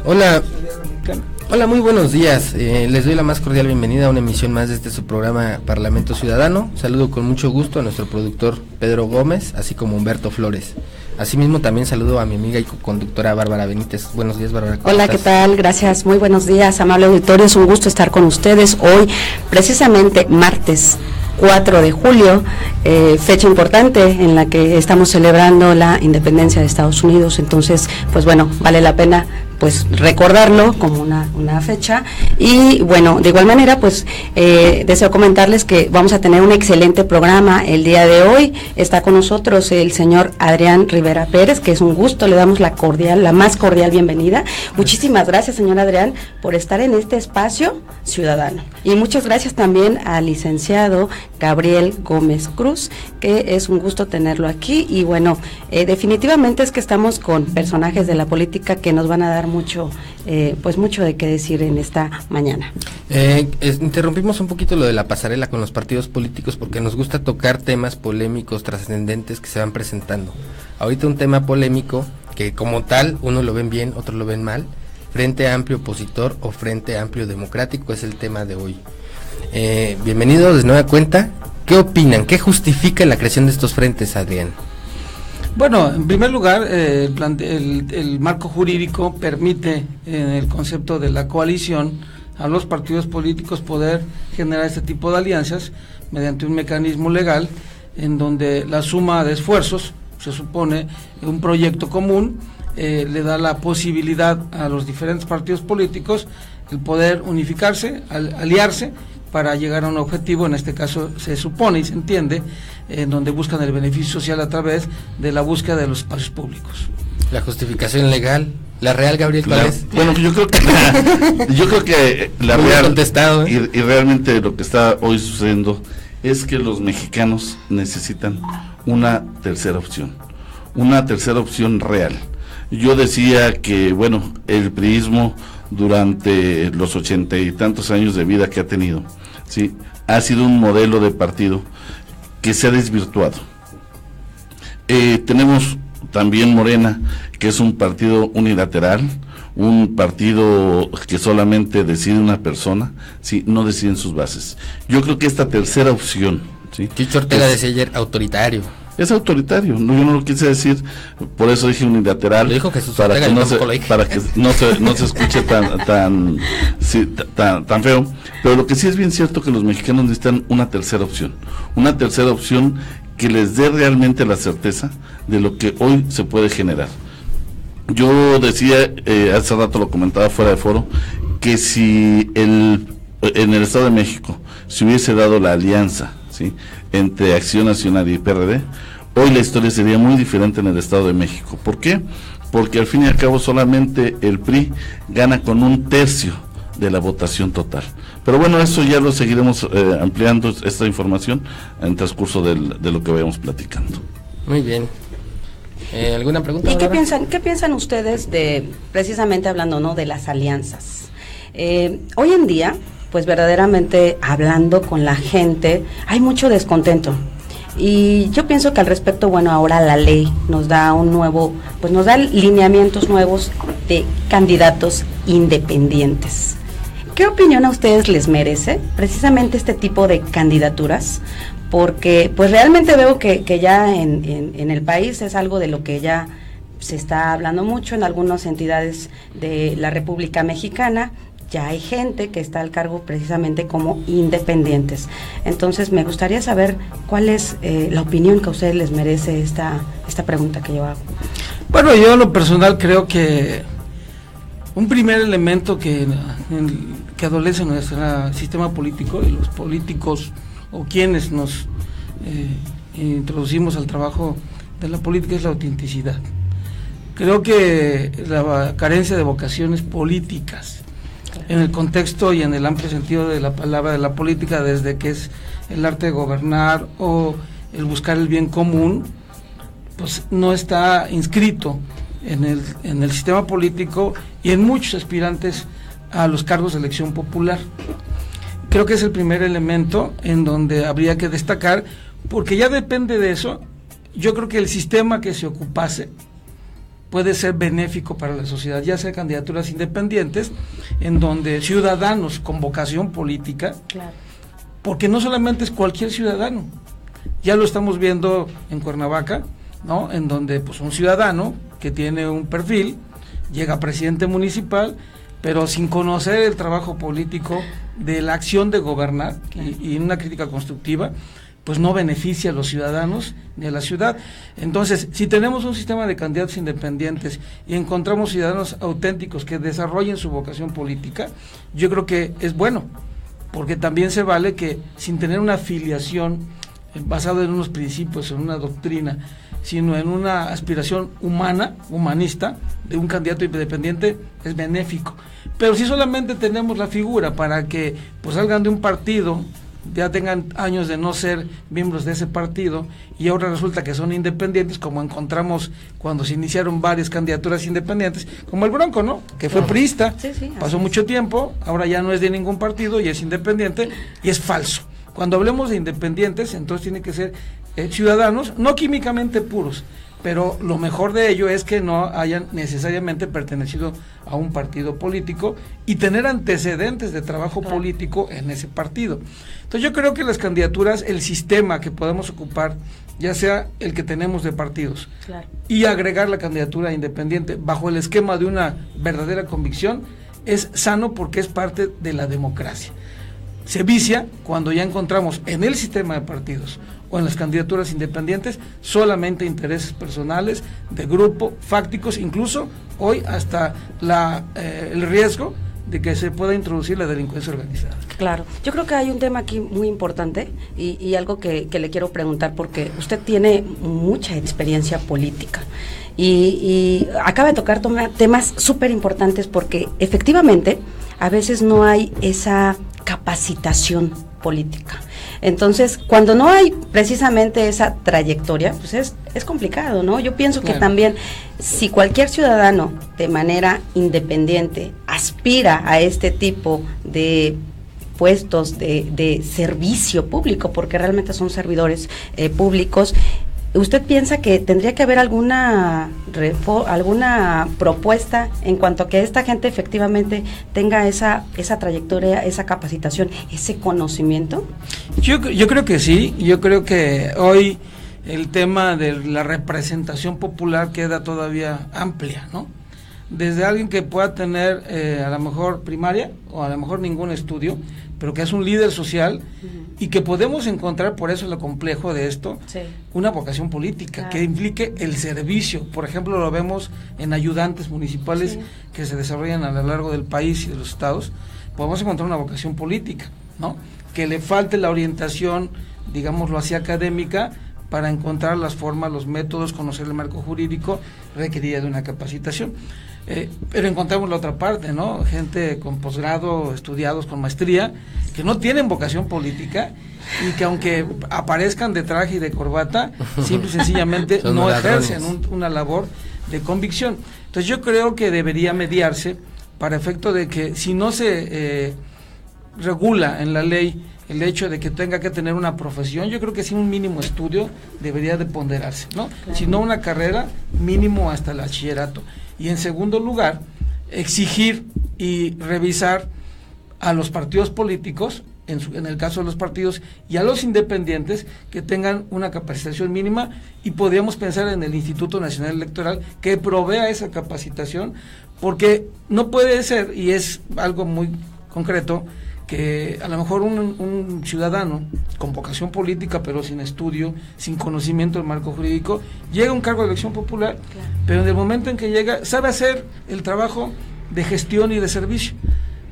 Hola, hola, muy buenos días. Les doy la más cordial bienvenida a una emisión más de su programa Parlamento Ciudadano. Saludo con mucho gusto a nuestro productor Pedro Gómez, así como Humberto Flores. Asimismo también saludo a mi amiga y conductora Bárbara Benítez. Buenos días, Bárbara. Hola, ¿qué tal? Gracias, muy buenos días, amable auditorio. Es un gusto estar con ustedes hoy, precisamente martes 4 de julio, fecha importante en la que estamos celebrando la independencia de Estados Unidos. Entonces, pues bueno, vale la pena pues recordarlo como una fecha. Y bueno, de igual manera pues deseo comentarles que vamos a tener un excelente programa el día de hoy. Está con nosotros el señor Adrián Rivera Pérez, que es un gusto, le damos la más cordial bienvenida. Muchísimas gracias, señor Adrián, por estar en este espacio ciudadano. Y muchas gracias también al licenciado Gabriel Gómez Cruz, que es un gusto tenerlo aquí. Y bueno, definitivamente es que estamos con personajes de la política que nos van a dar mucho de qué decir en esta mañana. Interrumpimos un poquito lo de la pasarela con los partidos políticos porque nos gusta tocar temas polémicos, trascendentes que se van presentando. Ahorita un tema polémico que como tal, uno lo ven bien, otro lo ven mal. Frente Amplio Opositor o Frente Amplio Democrático es el tema de hoy. Bienvenidos de nueva cuenta. ¿Qué opinan? ¿Qué justifica la creación de estos frentes, Adrián? Bueno, en primer lugar, el marco jurídico permite, en el concepto de la coalición, a los partidos políticos poder generar este tipo de alianzas mediante un mecanismo legal en donde la suma de esfuerzos, se supone, un proyecto común, le da la posibilidad a los diferentes partidos políticos el poder unificarse, aliarse para llegar a un objetivo. En este caso se supone y se entiende en donde buscan el beneficio social a través de la búsqueda de los espacios públicos. La justificación legal, la real, Gabriel, ¿cuál es? Bueno, yo creo que la muy real contestado, y realmente lo que está hoy sucediendo es que los mexicanos necesitan una tercera opción real. Yo decía que, bueno, el priismo durante los 80 y tantos años de vida que ha tenido, ¿sí?, ha sido un modelo de partido que se ha desvirtuado. Tenemos también Morena, que es un partido unilateral, un partido que solamente decide una persona, ¿sí?, no deciden sus bases. Yo creo que esta tercera opción, ¿sí?, Chicho Ortega decía ayer autoritario. Es autoritario, no, yo no lo quise decir, por eso dije unilateral. Lo dijo Jesús para Ortega, que no se escuche tan feo. Pero lo que sí es bien cierto que los mexicanos necesitan una tercera opción que les dé realmente la certeza de lo que hoy se puede generar. Yo decía, hace rato lo comentaba fuera de foro, que si en el Estado de México se hubiese dado la alianza, ¿sí?, entre Acción Nacional y PRD, hoy la historia sería muy diferente en el Estado de México. ¿Por qué? Porque al fin y al cabo solamente el PRI gana con 1/3 de la votación total. Pero bueno, eso ya lo seguiremos ampliando, esta información, en transcurso de lo que vayamos platicando. Muy bien. ¿Alguna pregunta? ¿Y qué piensan ustedes de, precisamente hablando, ¿no?, de las alianzas? Hoy en día, pues verdaderamente hablando con la gente, hay mucho descontento. Y yo pienso que al respecto, bueno, ahora la ley nos da nos da lineamientos nuevos de candidatos independientes. ¿Qué opinión a ustedes les merece precisamente este tipo de candidaturas? Porque pues realmente veo que ya en el país es algo de lo que ya se está hablando mucho en algunas entidades de la República Mexicana. Ya hay gente que está al cargo precisamente como independientes. Entonces me gustaría saber cuál es la opinión que a ustedes les merece esta pregunta que yo hago. Bueno, yo en lo personal creo que un primer elemento que adolece nuestro sistema político y los políticos o quienes nos introducimos al trabajo de la política es la autenticidad. Creo que la carencia de vocaciones políticas en el contexto y en el amplio sentido de la palabra de la política, desde que es el arte de gobernar o el buscar el bien común, pues no está inscrito en el sistema político y en muchos aspirantes a los cargos de elección popular. Creo que es el primer elemento en donde habría que destacar, porque ya depende de eso. Yo creo que el sistema que se ocupase puede ser benéfico para la sociedad, ya sea candidaturas independientes, en donde ciudadanos con vocación política, Claro. porque no solamente es cualquier ciudadano, ya lo estamos viendo en Cuernavaca, ¿no? En donde pues un ciudadano que tiene un perfil, llega presidente municipal, pero sin conocer el trabajo político de la acción de gobernar y una crítica constructiva, pues no beneficia a los ciudadanos ni a la ciudad. Entonces, si tenemos un sistema de candidatos independientes y encontramos ciudadanos auténticos que desarrollen su vocación política, yo creo que es bueno, porque también se vale que sin tener una afiliación basada en unos principios, en una doctrina, sino en una aspiración humana, humanista, de un candidato independiente, es benéfico. Pero si solamente tenemos la figura para que pues salgan de un partido, ya tengan años de no ser miembros de ese partido y ahora resulta que son independientes, como encontramos cuando se iniciaron varias candidaturas independientes, como el Bronco, ¿no? Que fue priista, pasó mucho tiempo, ahora ya no es de ningún partido y es independiente, y es falso. Cuando hablemos de independientes, entonces tiene que ser ciudadanos, no químicamente puros, pero lo mejor de ello es que no hayan necesariamente pertenecido a un partido político y tener antecedentes de trabajo político en ese partido. Entonces yo creo que las candidaturas, el sistema que podemos ocupar, ya sea el que tenemos de partidos, y agregar la candidatura independiente bajo el esquema de una verdadera convicción, es sano porque es parte de la democracia. Se vicia cuando ya encontramos en el sistema de partidos o en las candidaturas independientes solamente intereses personales, de grupo, fácticos, incluso hoy hasta el riesgo de que se pueda introducir la delincuencia organizada. Claro, yo creo que hay un tema aquí muy importante y algo que le quiero preguntar, porque usted tiene mucha experiencia política y acaba de tocar temas súper importantes, porque efectivamente a veces no hay esa capacitación política. Entonces, cuando no hay precisamente esa trayectoria, pues es complicado, ¿no? Yo pienso que también, si cualquier ciudadano de manera independiente aspira a este tipo de puestos de servicio público, porque realmente son servidores públicos, ¿usted piensa que tendría que haber alguna propuesta en cuanto a que esta gente efectivamente tenga esa trayectoria, esa capacitación, ese conocimiento? Yo creo que sí. Yo creo que hoy el tema de la representación popular queda todavía amplia, ¿no? Desde alguien que pueda tener a lo mejor primaria o a lo mejor ningún estudio, pero que es un líder social, y que podemos encontrar, por eso lo complejo de esto, una vocación política, que implique el servicio. Por ejemplo, lo vemos en ayudantes municipales que se desarrollan a lo largo del país y de los estados. Podemos encontrar una vocación política, ¿no? Que le falte la orientación, digámoslo así, académica, para encontrar las formas, los métodos, conocer el marco jurídico, requeriría de una capacitación. Pero encontramos la otra parte, ¿no? Gente con posgrado, estudiados con maestría, que no tienen vocación política y que aunque aparezcan de traje y de corbata, simple y sencillamente no ejercen una labor de convicción. Entonces yo creo que debería mediarse para efecto de que si no se regula en la ley el hecho de que tenga que tener una profesión, yo creo que sí un mínimo estudio debería de ponderarse, ¿no? Si no una carrera, mínimo hasta el bachillerato. Y en segundo lugar, exigir y revisar a los partidos políticos, en el caso de los partidos, y a los independientes, que tengan una capacitación mínima, y podríamos pensar en el Instituto Nacional Electoral que provea esa capacitación, porque no puede ser, y es algo muy concreto, que a lo mejor un ciudadano con vocación política pero sin estudio, sin conocimiento del marco jurídico, llega a un cargo de elección popular, pero en el momento en que llega, sabe hacer el trabajo de gestión y de servicio,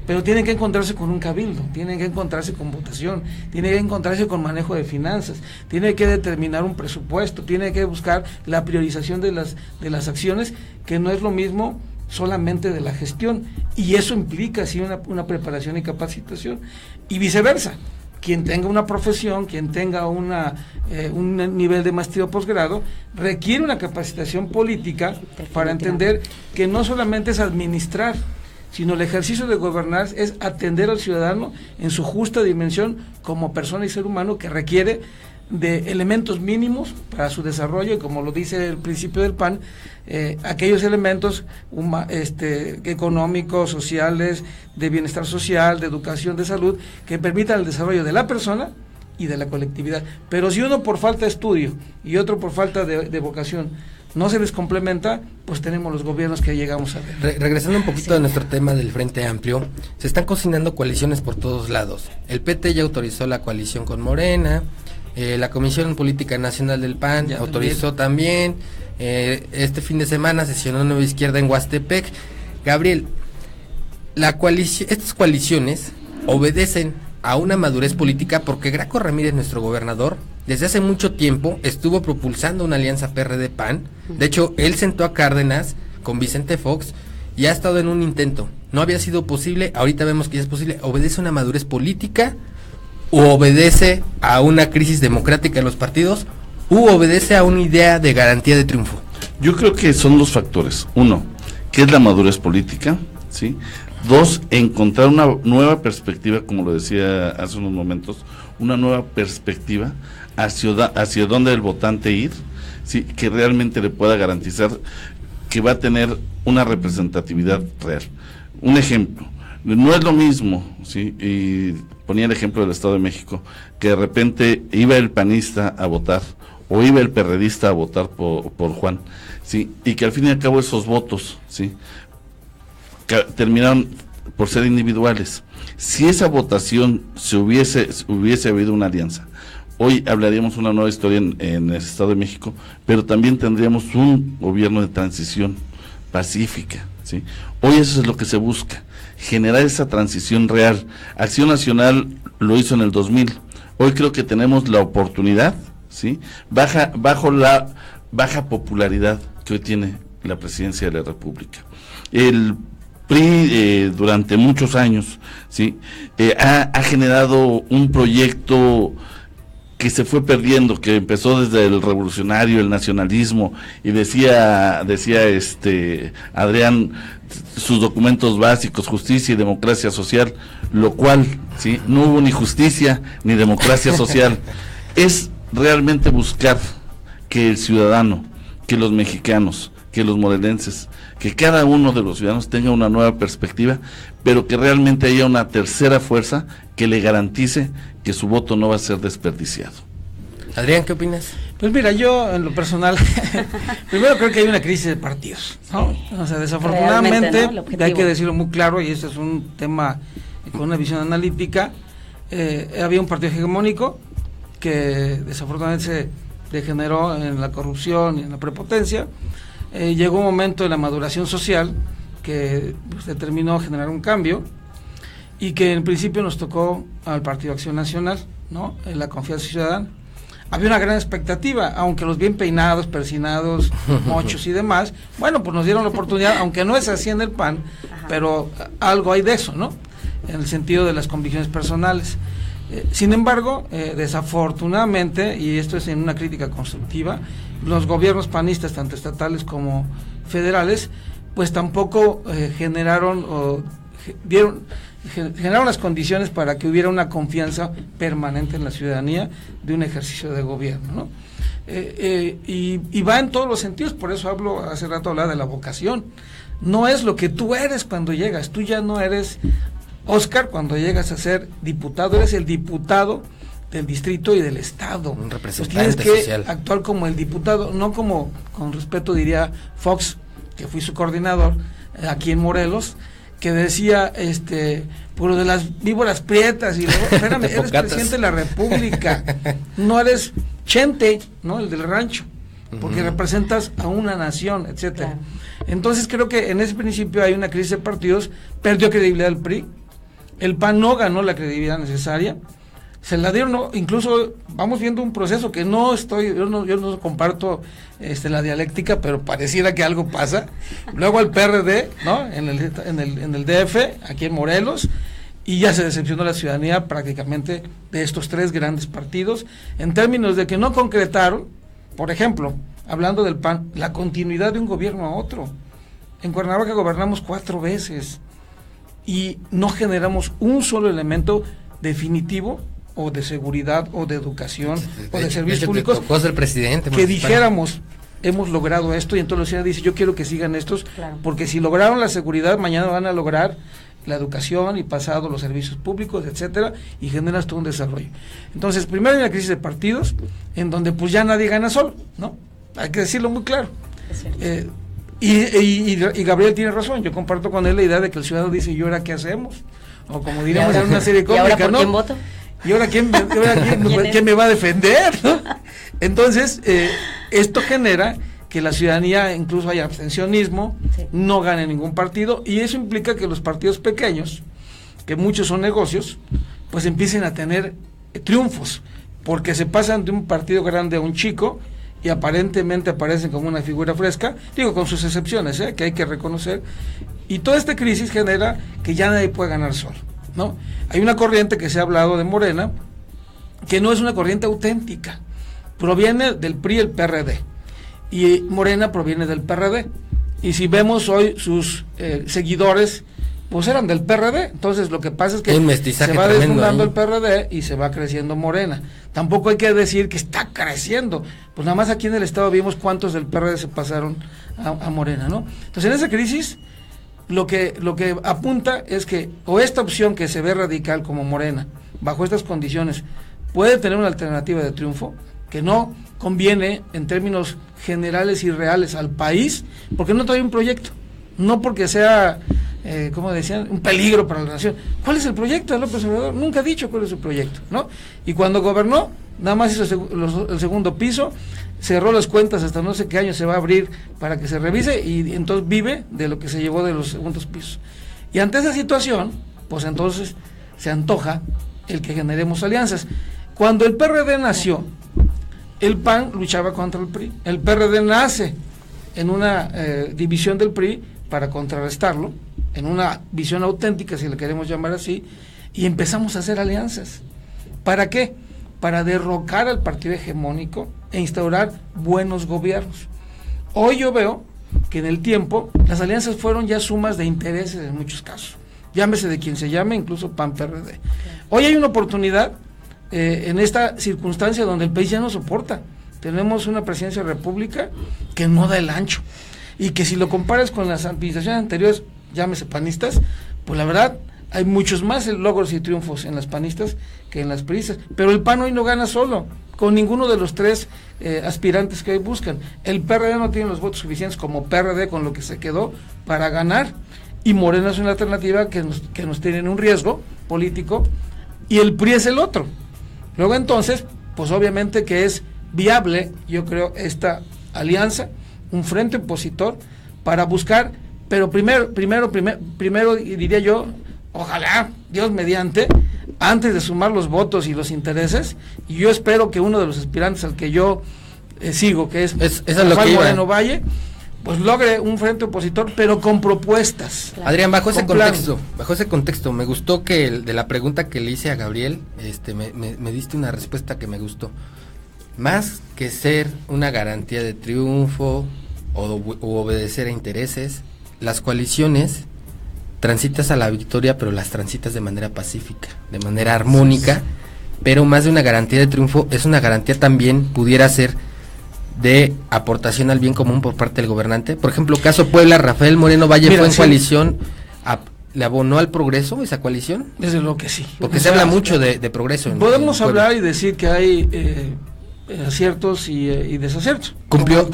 pero tiene que encontrarse con un cabildo, tiene que encontrarse con votación, tiene que encontrarse con manejo de finanzas, tiene que determinar un presupuesto, tiene que buscar la priorización de las acciones, que no es lo mismo solamente de la gestión, y eso implica sí una preparación y capacitación, y viceversa. Quien tenga una profesión, quien tenga un nivel de maestría o posgrado, requiere una capacitación política para entender que no solamente es administrar, sino el ejercicio de gobernar es atender al ciudadano en su justa dimensión como persona y ser humano, que requiere de elementos mínimos para su desarrollo, y como lo dice el principio del PAN, aquellos elementos económicos, sociales, de bienestar social, de educación, de salud, que permitan el desarrollo de la persona y de la colectividad. Pero si uno por falta de estudio y otro por falta de vocación no se les complementa, pues tenemos los gobiernos que llegamos a ver. Regresando un poquito a nuestro tema del Frente Amplio, se están cocinando coaliciones por todos lados. El PT ya autorizó la coalición con Morena, la Comisión Política Nacional del PAN ya autorizó también. Este fin de semana sesionó Nueva Izquierda en Huastepec. Gabriel, estas coaliciones obedecen a una madurez política, porque Graco Ramírez, nuestro gobernador, desde hace mucho tiempo estuvo propulsando una alianza PRD-PAN. De hecho, él sentó a Cárdenas con Vicente Fox y ha estado en un intento. No había sido posible, ahorita vemos que ya es posible. ¿Obedece a una madurez política o obedece a una crisis democrática en los partidos u obedece a una idea de garantía de triunfo? Yo creo que son dos factores. Uno, que es la madurez política, ¿sí? Dos, encontrar una nueva perspectiva, como lo decía hace unos momentos, una nueva perspectiva hacia dónde el votante ir, ¿sí? Que realmente le pueda garantizar que va a tener una representatividad real. Un ejemplo, no es lo mismo, ¿sí? Y ponía el ejemplo del Estado de México, que de repente iba el panista a votar, o iba el perredista a votar por Juan, ¿sí? Y que al fin y al cabo esos votos, ¿sí? Terminaron por ser individuales. Si esa votación hubiese habido una alianza, hoy hablaríamos una nueva historia en el Estado de México, pero también tendríamos un gobierno de transición pacífica, ¿sí? Hoy eso es lo que se busca, generar esa transición real. Acción Nacional lo hizo en el 2000. Hoy creo que tenemos la oportunidad, ¿sí? Bajo la baja popularidad que hoy tiene la presidencia de la República. El PRI durante muchos años, ¿sí? Ha generado un proyecto que se fue perdiendo, que empezó desde el revolucionario, el nacionalismo, y decía Adrián, sus documentos básicos, justicia y democracia social, lo cual, ¿sí? No hubo ni justicia ni democracia social. Es realmente buscar que el ciudadano, que los mexicanos, que los morelenses, que cada uno de los ciudadanos tenga una nueva perspectiva, pero que realmente haya una tercera fuerza que le garantice que su voto no va a ser desperdiciado. Adrián, ¿qué opinas? Pues mira, yo en lo personal, primero creo que hay una crisis de partidos, ¿no? O sea, desafortunadamente, ¿no? Hay que decirlo muy claro, y este es un tema con una visión analítica, había un partido hegemónico que desafortunadamente se degeneró en la corrupción y en la prepotencia. Llegó un momento de la maduración social que pues, determinó generar un cambio, y que en principio nos tocó al Partido Acción Nacional, ¿no? En la confianza ciudadana. Había una gran expectativa, aunque los bien peinados, persinados, mochos y demás, bueno, pues nos dieron la oportunidad, aunque no es así en el PAN, pero algo hay de eso, ¿no? En el sentido de las convicciones personales. Sin embargo, desafortunadamente, y esto es en una crítica constructiva, los gobiernos panistas, tanto estatales como federales, pues tampoco generaron las condiciones para que hubiera una confianza permanente en la ciudadanía de un ejercicio de gobierno, ¿no? Y va en todos los sentidos. Por eso hace rato hablaba de la vocación. No es lo que tú eres cuando llegas, tú ya no eres Oscar cuando llegas a ser diputado, eres el diputado del distrito y del estado. Un representante pues tienes que social. actuar como el diputado, no como, con respeto diría Fox, que fui su coordinador aquí en Morelos, que decía, por lo de las víboras prietas, y luego, espérame, eres presidente de la República, no eres Chente, ¿no? El del rancho, porque representas a una nación, etcétera. Claro. Entonces creo que en ese principio hay una crisis de partidos, perdió credibilidad el PRI, el PAN no ganó la credibilidad necesaria, se la dieron, no, incluso vamos viendo un proceso que yo no comparto la dialéctica, pero pareciera que algo pasa. Luego el PRD, ¿no? En el DF, aquí en Morelos, y ya se decepcionó la ciudadanía prácticamente de estos tres grandes partidos, en términos de que no concretaron, por ejemplo, hablando del PAN, la continuidad de un gobierno a otro. En Cuernavaca gobernamos 4 veces y no generamos un solo elemento definitivo o de seguridad o de educación o de servicios públicos el presidente que dijéramos hemos logrado esto, y entonces la ciudad dice yo quiero que sigan estos, porque si lograron la seguridad, mañana van a lograr la educación y pasado los servicios públicos, etcétera, y generas todo un desarrollo. Entonces, primero hay una crisis de partidos en donde pues ya nadie gana solo, ¿no? Hay que decirlo muy claro. Y Gabriel tiene razón, yo comparto con él la idea de que el ciudadano dice, ¿y ahora qué hacemos? O como diríamos en una serie cómica, ¿y ahora por ¿no? quién voto? ¿Y ahora quién me va a defender? ¿No? Entonces, esto genera que la ciudadanía incluso haya abstencionismo, no gane ningún partido, y eso implica que los partidos pequeños, que muchos son negocios, pues empiecen a tener triunfos, porque se pasan de un partido grande a un chico, y aparentemente aparecen como una figura fresca, digo con sus excepciones, que hay que reconocer, y toda esta crisis genera que ya nadie puede ganar solo, ¿no? Hay una corriente que se ha hablado de Morena, que no es una corriente auténtica, proviene del PRI y el PRD, y Morena proviene del PRD, y si vemos hoy sus seguidores, pues eran del PRD, entonces lo que pasa es que se va desfundando el PRD y se va creciendo Morena. Tampoco hay que decir que está creciendo, pues nada más aquí en el estado vimos cuántos del PRD se pasaron a Morena, ¿no? Entonces en esa crisis lo que apunta es que o esta opción que se ve radical como Morena, bajo estas condiciones, puede tener una alternativa de triunfo, que no conviene en términos generales y reales al país, porque no trae un proyecto, no porque sea, como decían, un peligro para la nación. ¿Cuál es el proyecto de López Obrador? Nunca ha dicho cuál es su proyecto, ¿no? Y cuando gobernó, nada más hizo el segundo piso, cerró las cuentas hasta no sé qué año se va a abrir para que se revise, y entonces vive de lo que se llevó de los segundos pisos. Y ante esa situación, pues entonces se antoja el que generemos alianzas. Cuando el PRD nació, el PAN luchaba contra el PRI. El PRD nace en una división del PRI para contrarrestarlo, en una visión auténtica, si le queremos llamar así, y empezamos a hacer alianzas. ¿Para qué? Para derrocar al partido hegemónico e instaurar buenos gobiernos. Hoy yo veo que en el tiempo las alianzas fueron ya sumas de intereses en muchos casos. Llámese de quien se llame, incluso PAN-PRD. Hoy hay una oportunidad en esta circunstancia donde el país ya no soporta. Tenemos una presidencia de la República que no da el ancho, y que si lo comparas con las administraciones anteriores, llámese panistas, pues la verdad hay muchos más logros y triunfos en las panistas que en las priistas, pero el PAN hoy no gana solo, con ninguno de los tres aspirantes que hoy buscan. El PRD no tiene los votos suficientes como PRD con lo que se quedó para ganar, y Morena es una alternativa que nos tiene en un riesgo político, y el PRI es el otro. Luego entonces, pues obviamente que es viable, yo creo, esta alianza, un frente opositor, para buscar, pero primero diría yo, ojalá, Dios mediante, antes de sumar los votos y los intereses, y yo espero que uno de los aspirantes al que yo sigo, que es Rafael Moreno Valle, pues logre un frente opositor, pero con propuestas. Adrián, bajo ese contexto, me gustó que de la pregunta que le hice a Gabriel, me diste una respuesta que me gustó. Más que ser una garantía de triunfo o obedecer a intereses, las coaliciones transitas a la victoria, pero las transitas de manera pacífica, de manera armónica, pero más de una garantía de triunfo, es una garantía también, pudiera ser, de aportación al bien común por parte del gobernante. Por ejemplo, caso Puebla, Rafael Moreno Valle fue en coalición, ¿le abonó al progreso esa coalición? Desde lo que sí. Porque se habla mucho de progreso. Podemos hablar y decir que hay aciertos y desaciertos. Cumplió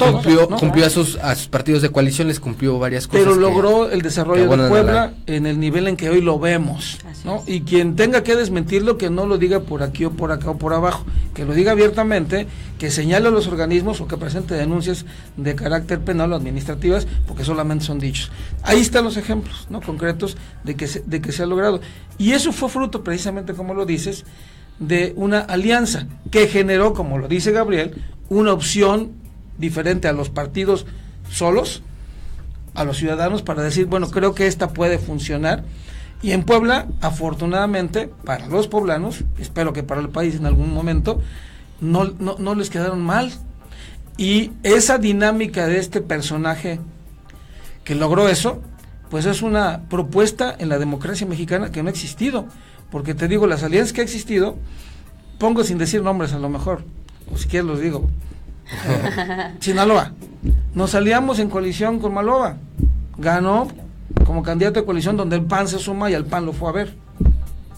a sus partidos de coalición, les cumplió varias cosas. Pero logró el desarrollo de Puebla en el nivel en que hoy lo vemos, ¿no? Y quien tenga que desmentirlo, que no lo diga por aquí o por acá o por abajo, que lo diga abiertamente, que señale a los organismos o que presente denuncias de carácter penal o administrativas, porque solamente son dichos. Ahí están los ejemplos, ¿no?, concretos de que se ha logrado. Y eso fue fruto, precisamente como lo dices, de una alianza que generó, como lo dice Gabriel, una opción diferente a los partidos solos, a los ciudadanos, para decir, bueno, creo que esta puede funcionar. Y en Puebla, afortunadamente, para los poblanos, espero que para el país en algún momento, no les quedaron mal. Y esa dinámica de este personaje que logró eso, pues es una propuesta en la democracia mexicana que no ha existido. Porque te digo, las alianzas que ha existido, pongo sin decir nombres a lo mejor, o si quieres los digo. Sinaloa, nos aliamos en coalición con Maloba, ganó como candidato de coalición donde el PAN se suma y el PAN lo fue a ver.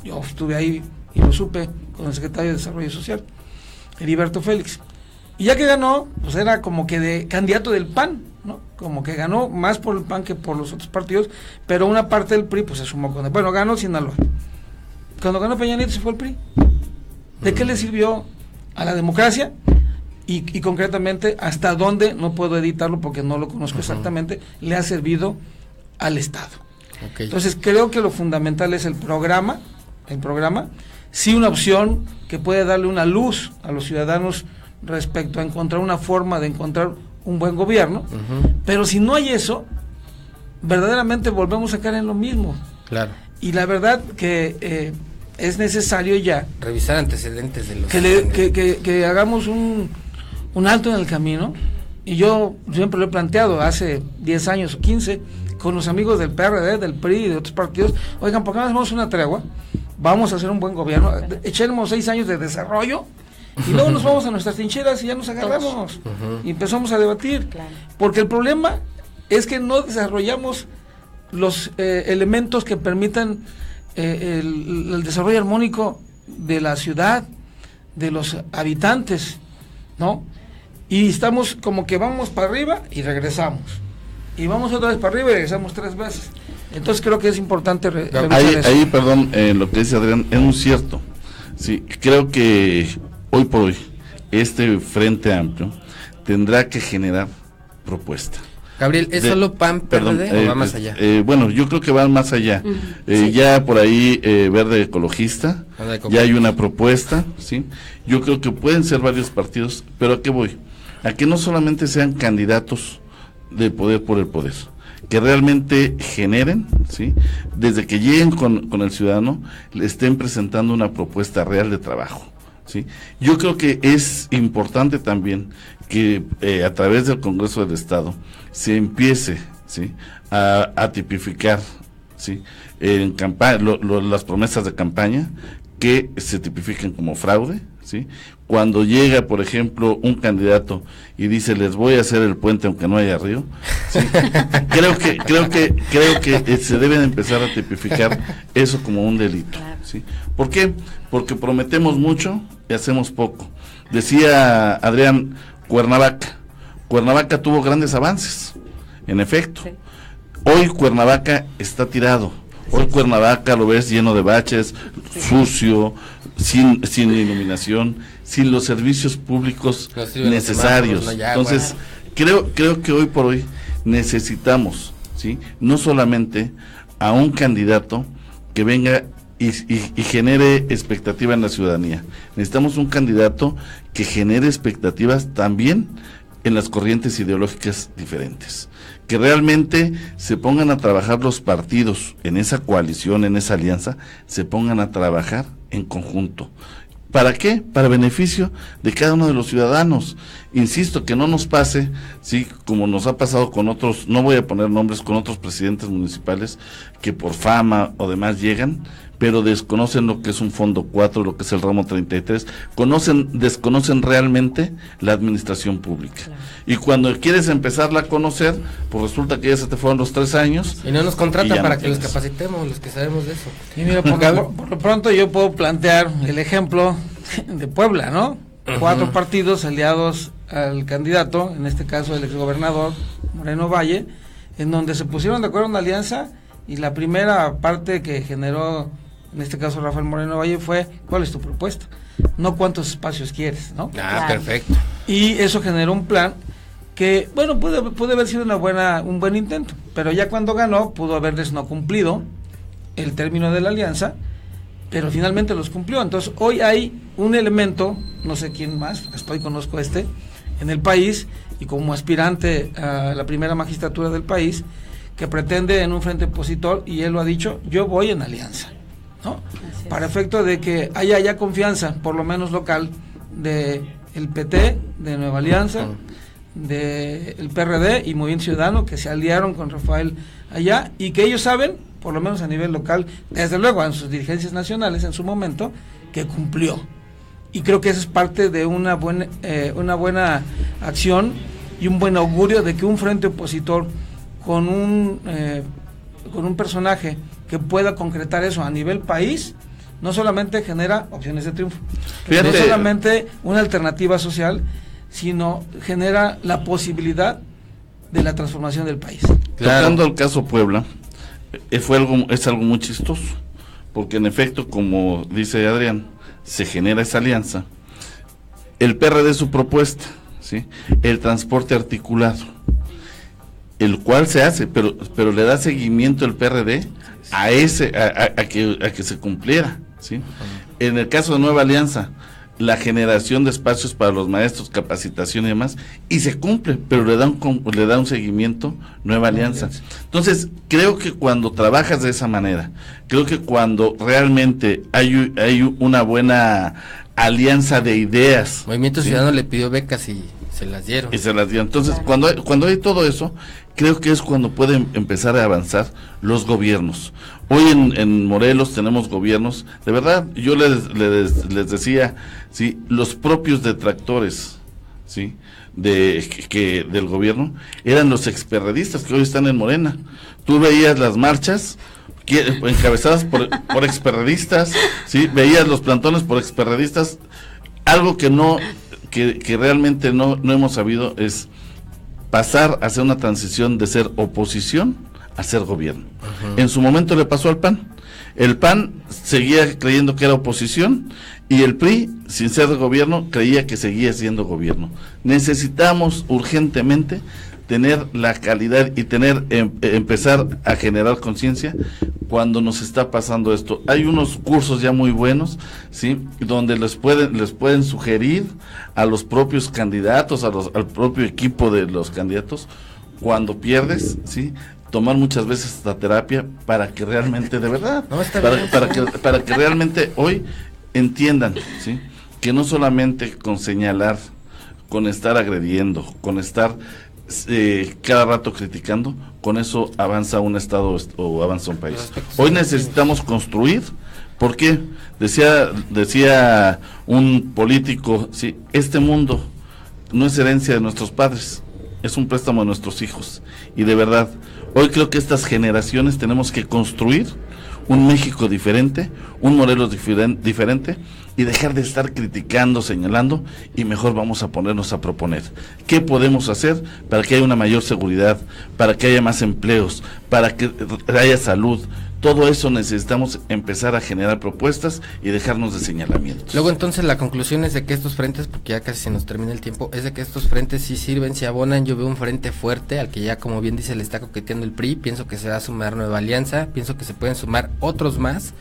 Yo estuve ahí y lo supe con el secretario de Desarrollo Social, Heriberto Félix. Y ya que ganó, pues era como que de candidato del PAN, ¿no? Como que ganó más por el PAN que por los otros partidos, pero una parte del PRI pues se sumó con él. Bueno, ganó Sinaloa. Cuando ganó Peña Nieto se fue el PRI. ¿De qué le sirvió a la democracia? Y concretamente, ¿hasta dónde? No puedo editarlo porque no lo conozco exactamente, le ha servido al Estado. Okay. Entonces, creo que lo fundamental es el programa, sí una opción que puede darle una luz a los ciudadanos respecto a encontrar una forma de encontrar un buen gobierno, pero si no hay eso, verdaderamente volvemos a caer en lo mismo. Claro. Y la verdad que es necesario ya revisar antecedentes de los que hagamos un alto en el camino, y yo siempre lo he planteado hace 10 años o 15 con los amigos del PRD, del PRI y de otros partidos. Oigan, ¿por qué no hacemos una tregua? Vamos a hacer un buen gobierno, echemos 6 años de desarrollo y luego nos vamos a nuestras trincheras y ya nos agarramos y empezamos a debatir, porque el problema es que no desarrollamos los elementos que permitan el desarrollo armónico de la ciudad, de los habitantes, ¿no? Y estamos como que vamos para arriba y regresamos, y vamos otra vez para arriba y regresamos 3 veces. Entonces creo que es importante revisar eso. Ahí, perdón, lo que dice Adrián es muy cierto. Sí, creo que hoy por hoy este Frente Amplio tendrá que generar propuesta. Gabriel, ¿es solo PAN, PRD o va más allá? Bueno, yo creo que va más allá. Sí. Ya por ahí Verde Ecologista, ya hay una propuesta, ¿sí? Yo creo que pueden ser varios partidos, pero ¿a qué voy? A que no solamente sean candidatos de poder por el poder, que realmente generen, ¿sí? Desde que lleguen con el ciudadano, le estén presentando una propuesta real de trabajo, ¿sí? Yo creo que es importante también que a través del Congreso del Estado se empiece, ¿sí? a tipificar, ¿sí? En las promesas de campaña que se tipifiquen como fraude, ¿sí? Cuando llega, por ejemplo, un candidato y dice les voy a hacer el puente aunque no haya río, ¿sí? creo que se deben empezar a tipificar eso como un delito, ¿sí? ¿Por qué? Porque prometemos mucho y hacemos poco. Decía Adrián, Cuernavaca tuvo grandes avances, en efecto. Sí. Hoy Cuernavaca está tirado. Hoy Cuernavaca lo ves lleno de baches, sucio, sin iluminación, sin los servicios públicos necesarios. Entonces, creo que hoy por hoy necesitamos, ¿sí? No solamente a un candidato que venga y genere expectativa en la ciudadanía. Necesitamos un candidato que genere expectativas también en las corrientes ideológicas diferentes, que realmente se pongan a trabajar los partidos en esa coalición, en esa alianza, se pongan a trabajar en conjunto. ¿Para qué? Para beneficio de cada uno de los ciudadanos. Insisto, que no nos pase, sí, como nos ha pasado con otros, no voy a poner nombres, con otros presidentes municipales que por fama o demás llegan, pero desconocen lo que es un Fondo 4, lo que es el ramo 33, desconocen realmente la administración pública. Claro. Y cuando quieres empezarla a conocer, pues resulta que ya se te fueron los 3 años. Y no nos contratan para que los capacitemos, los que sabemos de eso. Y mira, por lo pronto yo puedo plantear el ejemplo de Puebla, ¿no? 4 partidos aliados al candidato, en este caso el exgobernador Moreno Valle, en donde se pusieron de acuerdo en una alianza, y la primera parte que generó, en este caso Rafael Moreno Valle, fue ¿cuál es tu propuesta? No cuántos espacios quieres, ¿no? Perfecto. Y eso generó un plan que, bueno, puede haber sido un buen intento, pero ya cuando ganó pudo haberles no cumplido el término de la alianza, pero finalmente los cumplió. Entonces hoy hay un elemento, no sé quién más, conozco en el país, y como aspirante a la primera magistratura del país, que pretende en un frente opositor, y él lo ha dicho, yo voy en alianza, ¿no? Para efecto de que haya ya confianza, por lo menos local, de el PT, de Nueva Alianza, de el PRD y Movimiento Ciudadano, que se aliaron con Rafael allá, y que ellos saben, por lo menos a nivel local, desde luego en sus dirigencias nacionales en su momento, que cumplió. y creo que eso es parte de una buena acción y un buen augurio de que un frente opositor con un personaje que pueda concretar eso a nivel país, no solamente genera opciones de triunfo, no solamente una alternativa social, sino genera la posibilidad de la transformación del país. Claro. Tocando el caso Puebla, es algo muy chistoso, porque en efecto, como dice Adrián, se genera esa alianza. El PRD, su propuesta, ¿sí?, el transporte articulado, el cual se hace, pero le da seguimiento el PRD a que se cumpliera, ¿sí? En el caso de Nueva Alianza, la generación de espacios para los maestros, capacitación y demás, y se cumple, pero le da un seguimiento Nueva Alianza. Entonces, creo que cuando trabajas de esa manera, creo que cuando realmente hay una buena alianza de ideas. Movimiento Ciudadano le pidió becas y se las dieron. Entonces, cuando hay todo eso, creo que es cuando pueden empezar a avanzar los gobiernos. Hoy en Morelos tenemos gobiernos, de verdad, yo les decía, sí, los propios detractores, sí, del gobierno, eran los experredistas que hoy están en Morena. Tú veías las marchas encabezadas por experredistas, sí, veías los plantones por experredistas. Algo que realmente no hemos sabido es pasar a hacer una transición de ser oposición a ser gobierno. En su momento le pasó al PAN. El PAN seguía creyendo que era oposición y el PRI, sin ser de gobierno, creía que seguía siendo gobierno. Necesitamos urgentemente tener la calidad y empezar a generar conciencia cuando nos está pasando esto. Hay unos cursos ya muy buenos, ¿sí?, donde les pueden sugerir a los propios candidatos, al propio equipo de los candidatos, cuando pierdes, ¿sí?, tomar muchas veces esta terapia para que realmente, de verdad, para que realmente hoy entiendan, ¿sí?, que no solamente con señalar, con estar agrediendo, con estar cada rato criticando, con eso avanza un estado o avanza un país. Hoy necesitamos construir. ¿Por qué? Decía un político, sí, este mundo no es herencia de nuestros padres, es un préstamo de nuestros hijos. Y de verdad, hoy creo que estas generaciones tenemos que construir un México diferente, un Morelos diferente, y dejar de estar criticando, señalando, y mejor vamos a ponernos a proponer. ¿Qué podemos hacer para que haya una mayor seguridad, para que haya más empleos, para que haya salud? Todo eso necesitamos empezar a generar propuestas y dejarnos de señalamientos. Luego entonces la conclusión es de que estos frentes, porque ya casi se nos termina el tiempo, es de que estos frentes sí sirven, sí abonan. Yo veo un frente fuerte al que ya, como bien dice, le está coqueteando el PRI. Pienso que se va a sumar Nueva Alianza, pienso que se pueden sumar otros más.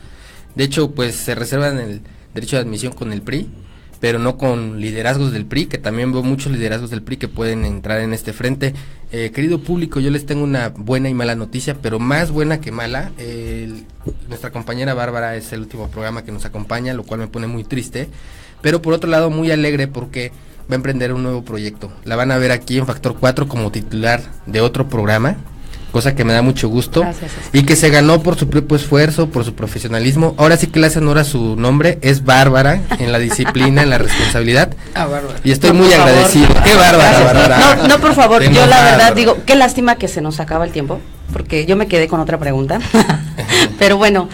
De hecho, pues se reservan el derecho de admisión con el PRI, pero no con liderazgos del PRI, que también veo muchos liderazgos del PRI que pueden entrar en este frente. Querido público, yo les tengo una buena y mala noticia, pero más buena que mala. Nuestra compañera Bárbara es el último programa que nos acompaña, lo cual me pone muy triste, pero por otro lado muy alegre porque va a emprender un nuevo proyecto. La van a ver aquí en Factor 4 como titular de otro programa, cosa que me da mucho gusto. Gracias. Y que se ganó por su propio esfuerzo, por su profesionalismo. Ahora sí que le hacen honor a su nombre, es Bárbara, en la disciplina, en la responsabilidad. Bárbara. Y estoy muy agradecido. ¡Qué bárbara, Bárbara! No, por favor, yo la verdad digo, qué lástima que se nos acaba el tiempo, porque yo me quedé con otra pregunta. Pero bueno,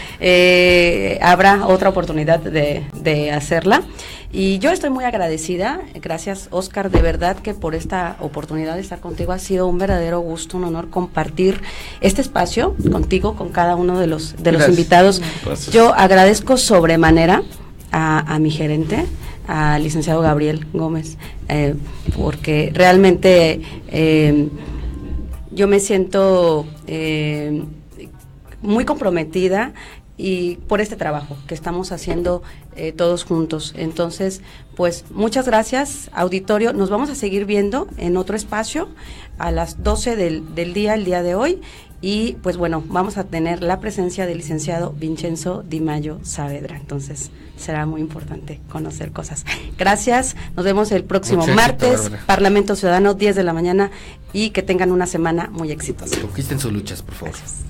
habrá otra oportunidad de hacerla. Y yo estoy muy agradecida, gracias Oscar, de verdad que por esta oportunidad de estar contigo ha sido un verdadero gusto, un honor compartir este espacio contigo, con cada uno de los invitados. Gracias. Yo agradezco sobremanera a mi gerente, al licenciado Gabriel Gómez, porque realmente yo me siento muy comprometida y por este trabajo que estamos haciendo todos juntos. Entonces, pues muchas gracias, auditorio. Nos vamos a seguir viendo en otro espacio a las 12 del día, el día de hoy. Y pues bueno, vamos a tener la presencia del licenciado Vincenzo Di Mayo Saavedra. Entonces, será muy importante conocer cosas. Gracias, nos vemos el próximo martes, Bárbara. Parlamento Ciudadano, 10 de la mañana, y que tengan una semana muy exitosa. Conquisten sus luchas, por favor. Gracias.